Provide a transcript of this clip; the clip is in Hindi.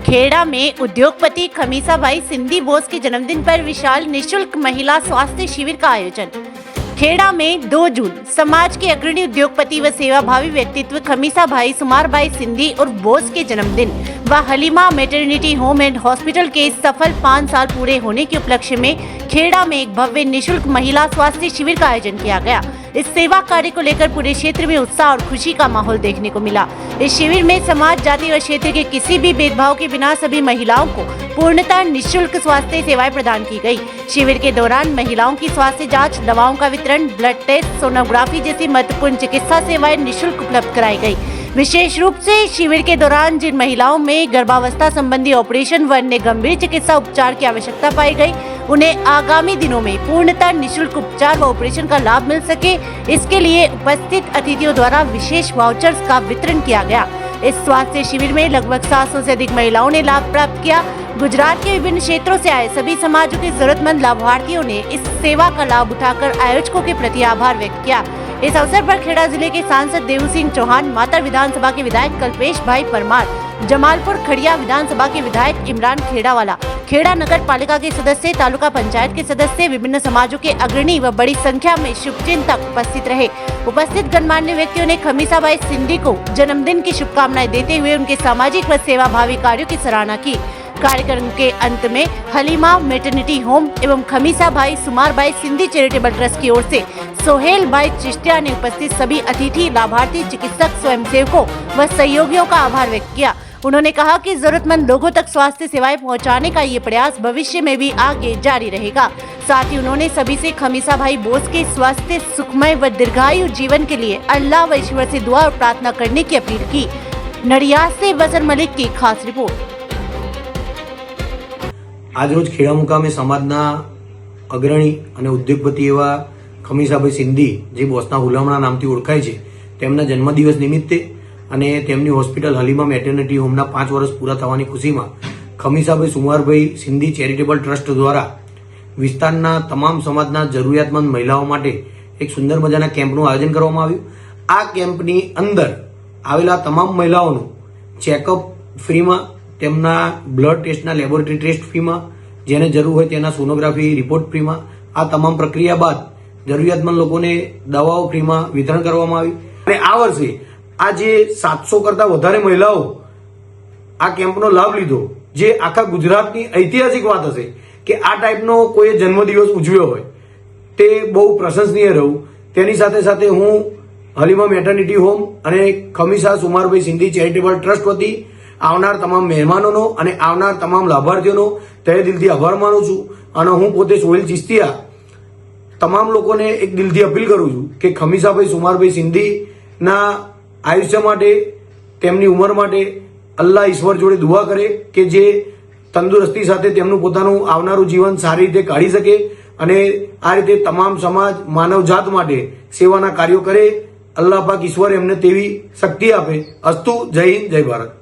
खेड़ा में उद्योगपति खमीसा भाई सिंधी बोस के जन्मदिन पर विशाल निशुल्क महिला स्वास्थ्य शिविर का आयोजन। खेड़ा में 2 जून समाज के अग्रणी उद्योगपति व सेवाभावी व्यक्तित्व खमीसा भाई सुमार भाई सिंधी और बोस के जन्मदिन व Halima maternity home and hospital के सफल 5 साल पूरे होने के उपलक्ष्य में खेड़ा में एक भव्य निशुल्क महिला स्वास्थ्य शिविर का आयोजन किया गया। इस सेवा कार्य को लेकर पूरे क्षेत्र में उत्साह और खुशी का माहौल देखने को मिला। इस शिविर में समाज, जाति व क्षेत्र के किसी भी भेदभाव के बिना सभी महिलाओं को पूर्णतः निःशुल्क स्वास्थ्य सेवाएं प्रदान की गई। शिविर के दौरान महिलाओं की स्वास्थ्य जांच, दवाओं का वितरण, ब्लड टेस्ट, सोनोग्राफी जैसी महत्वपूर्ण चिकित्सा सेवाएं निःशुल्क उपलब्ध कराई गई। विशेष रूप से शिविर के दौरान जिन महिलाओं में गर्भावस्था संबंधी ऑपरेशन व अन्य गंभीर चिकित्सा उपचार की आवश्यकता पाई गई, उन्हें आगामी दिनों में पूर्णतः निःशुल्क उपचार व ऑपरेशन का लाभ मिल सके, इसके लिए उपस्थित अतिथियों द्वारा विशेष वाउचर्स का वितरण किया गया। इस स्वास्थ्य शिविर में लगभग 700 से अधिक महिलाओं ने लाभ प्राप्त किया। गुजरात के विभिन्न क्षेत्रों से आए सभी समाजों के जरूरतमंद लाभार्थियों ने इस सेवा का लाभ उठाकर आयोजकों के प्रति आभार व्यक्त किया। इस अवसर पर खेड़ा जिले के सांसद देव सिंह चौहान, मातर विधानसभा के विधायक कल्पेश भाई परमार, जमालपुर खड़िया विधानसभा के विधायक इमरान खेड़ावाला, खेड़ा नगर पालिका के सदस्य, तालुका पंचायत के सदस्य, विभिन्न समाजों के अग्रणी व बड़ी संख्या में शुभचिंतक उपस्थित रहे। उपस्थित गणमान्य व्यक्तियों ने खमीसा भाई सिंधी को जन्मदिन की शुभकामनाएं देते हुए उनके सामाजिक व सेवाभावी कार्यों की सराहना की। कार्यक्रम के अंत में हलीमा मैटरनिटी होम एवं खमीसा भाई सुमार भाई सिंधी चैरिटेबल ट्रस्ट की ओर से सोहेल भाई चिश्तिया ने उपस्थित सभी अतिथि, लाभार्थी, चिकित्सक, स्वयंसेवकों व सहयोगियों का आभार व्यक्त किया। उन्होंने कहा कि जरूरतमंद लोगों तक स्वास्थ्य सेवाएं पहुंचाने का ये प्रयास भविष्य में भी आगे जारी रहेगा। साथ ही उन्होंने सभी से खमीसा भाई बोस के स्वास्थ्य, सुखमय व दीर्घायु जीवन के लिए अल्लाह व ईश्वर से दुआ और प्रार्थना करने की अपील की। नडियाद से वसन मलिक की खास रिपोर्ट। आज रोज खेड़ा मुकामे समाजना अग्रणी અને ઉદ્યોગપતિ એવા ખમીસાભાઈ સિંધી જે બોસના હુલામણા નામથી ઓળખાય છે તેમના જન્મદિવસ નિમિત્તે અને તેમની હોસ્પિટલ હલીમા મેટર્નિટી હોમના 5 વર્ષ પૂરા થવાની ખુશીમાં ખમીસાભાઈ સુમારભાઈ સિંધી ચેરિટેબલ ટ્રસ્ટ દ્વારા વિસ્તારના તમામ સમાજના જરૂરિયાતમંદ મહિલાઓ માટે એક સુંદર મજાના કેમ્પનું આયોજન કરવામાં આવ્યું। આ કેમ્પની અંદર આવેલા તમામ મહિલાઓનું ચેકઅપ ફ્રીમાં, તેમના બ્લડ ટેસ્ટના લેબોરેટરી ટેસ્ટ ફ્રીમાં, જેને જરૂર હોય તેના સોનોગ્રાફી રિપોર્ટ ફ્રીમાં, આ તમામ પ્રક્રિયા બાદ જરૂરિયાતમંદ લોકોને દવાઓ ફ્રીમાં વિતરણ કરવામાં આવી। અને આ વર્ષે આ જે 700 કરતા વધારે મહિલાઓ આ કેમ્પનો લાભ લીધો, જે આખા ગુજરાતની ઐતિહાસિક વાત હશે કે આ ટાઈપનો કોઈ જન્મદિવસ ઉજવ્યો હોય, તે બહુ પ્રશંસનીય રહ્યું। તેની સાથે સાથે હું હલીમા મેટર્નિટી હોમ અને ખમીસા સુમારભાઈ સિંધી ચેરિટેબલ ટ્રસ્ટ વતી આવનાર તમામ મહેમાનોનો અને આવનાર તમામ લાભાર્થીઓનો તહે દિલથી આભાર માનું છું। અને હું પોતે સોહેલ ચિશ્તિયા તમામ લોકોને એક દિલથી અપીલ કરું છું કે ખમીસાભાઈ સુમારભાઈ સિંધીના આયુષ્ય માટે, તેમની ઉંમર માટે અલ્લાહ ઈશ્વર જોડે દુઆ કરે કે જે તંદુરસ્તી સાથે તેમનું પોતાનું આવનારું જીવન સારી રીતે કાઢી શકે અને આ રીતે તમામ સમાજ, માનવજાત માટે સેવાના કાર્યો કરે। અલ્લાહ પાક ઈશ્વર એમને તેવી શક્તિ આપે। અસ્તુ। જય હિન્દ, જય ભારત।